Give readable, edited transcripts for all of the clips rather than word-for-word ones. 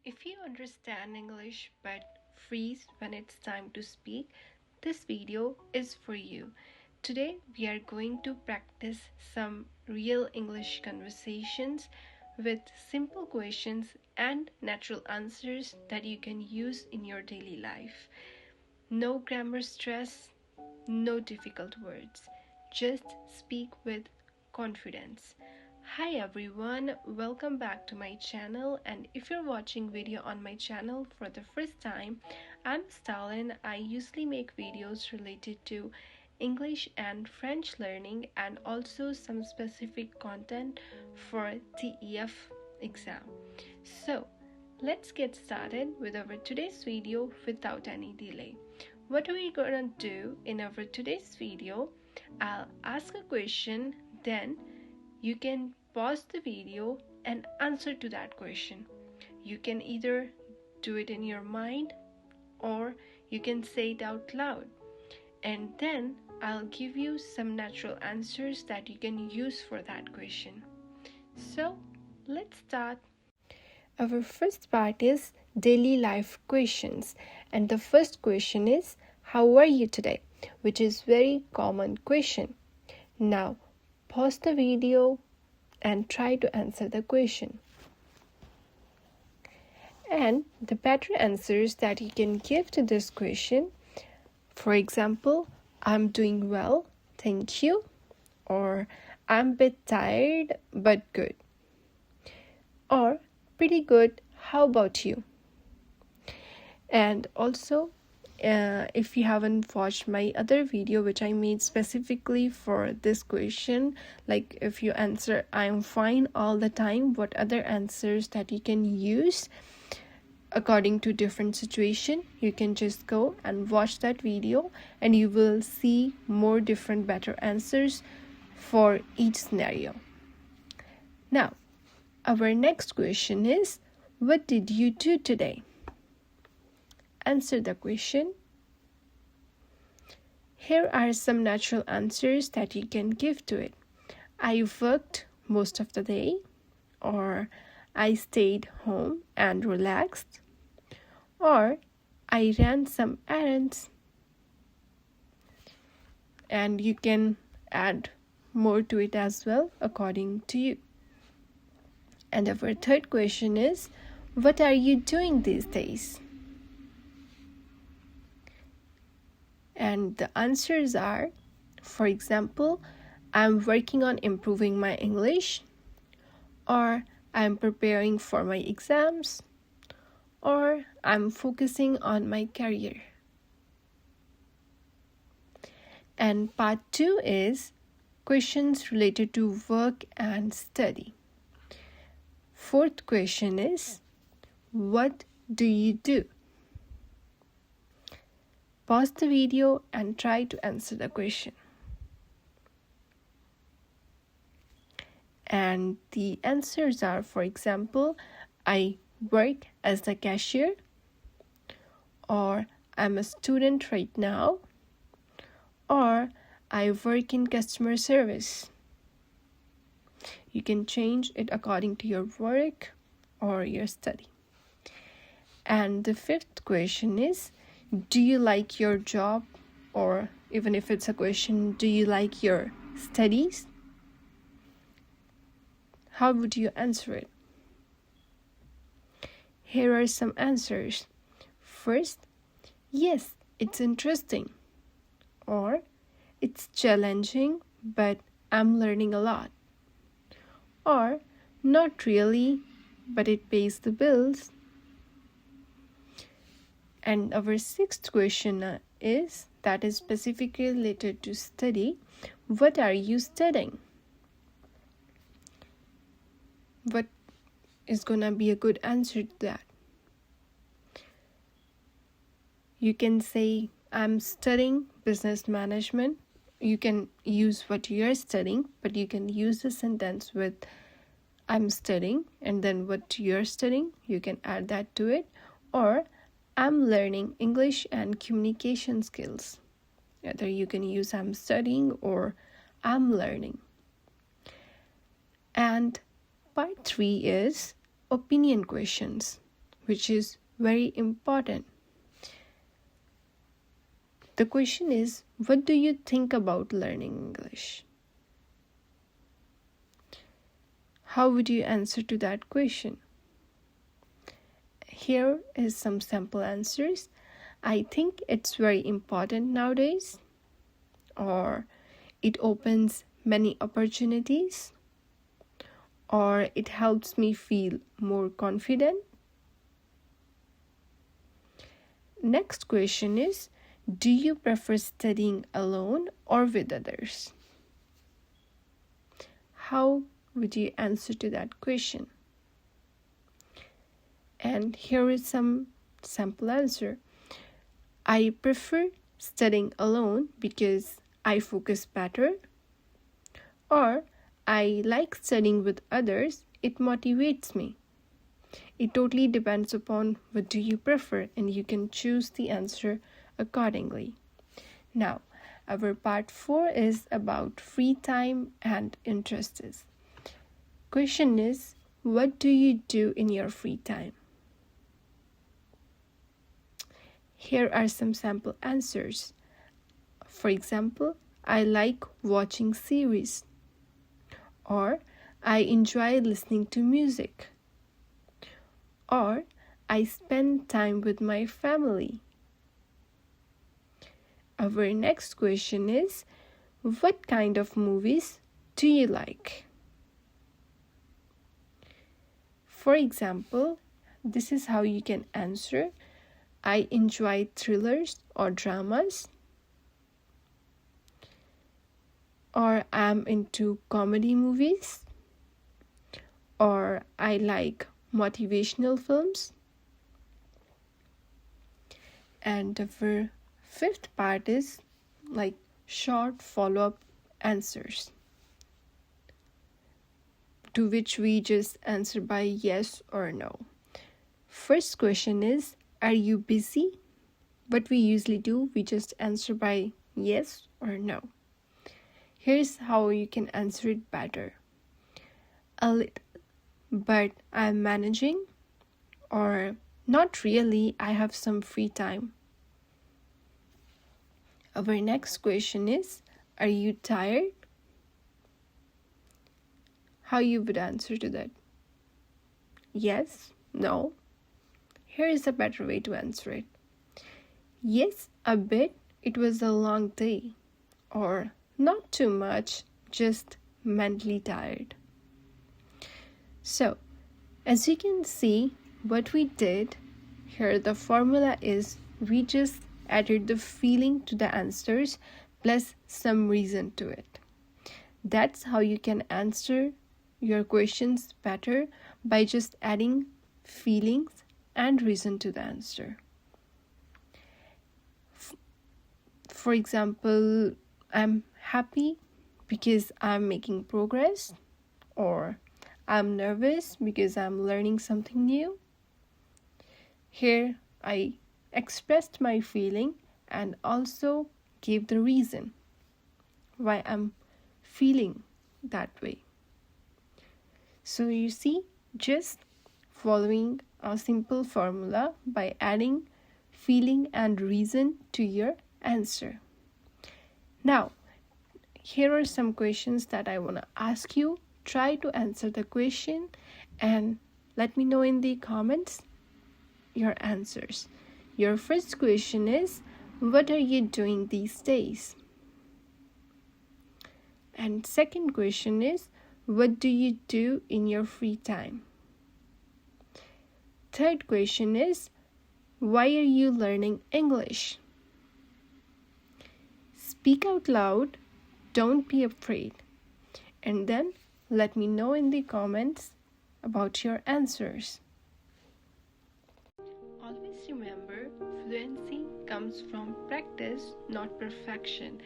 If you understand English but freeze when it's time to speak, this video is for you. Today we are going to practice some real English conversations with simple questions and natural answers that you can use in your daily life. No grammar stress, no difficult words. Just speak with confidence. Hi everyone, welcome back to my channel, and if you're watching video on my channel for the first time, I'm Stalin. I usually make videos related to English and French learning and also some specific content for TEF exam. So, let's get started with our today's video without any delay. What are we gonna do in our today's video? I'll ask a question, then you can pause the video and answer to that question. You can either do it in your mind or you can say it out loud. And then I'll give you some natural answers that you can use for that question. So let's start. Our first part is daily life questions, and the first question is how are you today, which is very common question. Now pause the video and try to answer the question. And the better answers that you can give to this question, for example, I'm doing well, thank you, or I'm a bit tired but good, or pretty good, how about you? And also, if you haven't watched my other video which I made specifically for this question, like if you answer I'm fine all the time, what other answers that you can use according to different situation, you can just go and watch that video and you will see more different better answers for each scenario. Now our next question is, what did you do today? Answer the question. Here are some natural answers that you can give to it. I worked most of the day, or I stayed home and relaxed, or I ran some errands. And you can add more to it as well according to you. And our third question is, what are you doing these days? And the answers are, for example, I'm working on improving my English, or I'm preparing for my exams, or I'm focusing on my career. And part 2 is questions related to work and study. Fourth question is, what do you do? Pause the video and try to answer the question. And the answers are, for example, I work as a cashier, or I'm a student right now, or I work in customer service. You can change it according to your work or your study. And the fifth question is, do you like your job? Or even if it's a question, do you like your studies? How would you answer it? Here are some answers. First, yes, it's interesting. Or, it's challenging, but I'm learning a lot. Or, not really, but it pays the bills. And our sixth question is specifically related to study. What are you studying? What is gonna be a good answer to that? You can say, I'm studying business management. You can use what you're studying, but you can use the sentence with I'm studying, and then what you're studying, you can add that to it. Or I'm learning English and communication skills. Either you can use I'm studying or I'm learning. And part 3 is opinion questions, which is very important. The question is, what do you think about learning English? How would you answer to that question? Here is some sample answers. I think it's very important nowadays, or it opens many opportunities, or it helps me feel more confident. Next question is, do you prefer studying alone or with others? How would you answer to that question? And here is some sample answer. I prefer studying alone because I focus better. Or I like studying with others, it motivates me. It totally depends upon what do you prefer, and you can choose the answer accordingly. Now, our part 4 is about free time and interests. Question is, what do you do in your free time? Here are some sample answers. For example, I like watching series, or I enjoy listening to music, or I spend time with my family. Our next question is, what kind of movies do you like? For example, this is how you can answer. I enjoy thrillers or dramas, or I'm into comedy movies, or I like motivational films. And our fifth part is like short follow-up answers, to which we just answer by yes or no. First question is, are you busy? What we usually do, we just answer by yes or no. Here's how you can answer it better. A little, but I'm managing, or not really, I have some free time. Our next question is, are you tired? How you would answer to that? Yes, no. Here is a better way to answer it. Yes, a bit, it was a long day. Or not too much, just mentally tired. So, as you can see, what we did here, the formula is we just added the feeling to the answers plus some reason to it. That's how you can answer your questions better, by just adding feelings and reason to the answer. For example, I'm happy because I'm making progress, or I'm nervous because I'm learning something new. Here I expressed my feeling and also gave the reason why I'm feeling that way. So you see, just following a simple formula by adding feeling and reason to your answer. Now, here are some questions that I want to ask you. Try to answer the question and let me know in the comments your answers. Your first question is, what are you doing these days? And second question is, what do you do in your free time? Third question is, why are you learning English? Speak out loud, don't be afraid. And then let me know in the comments about your answers. Always remember, fluency comes from practice, not perfection.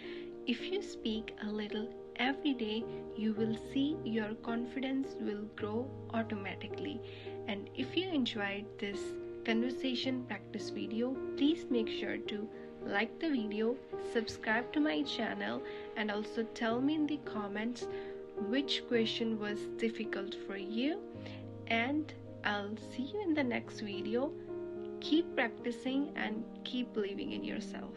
If you speak a little every day, you will see your confidence will grow automatically. And if you enjoyed this conversation practice video, please make sure to like the video, subscribe to my channel, and also tell me in the comments which question was difficult for you, and I'll see you in the next video. Keep practicing and keep believing in yourself.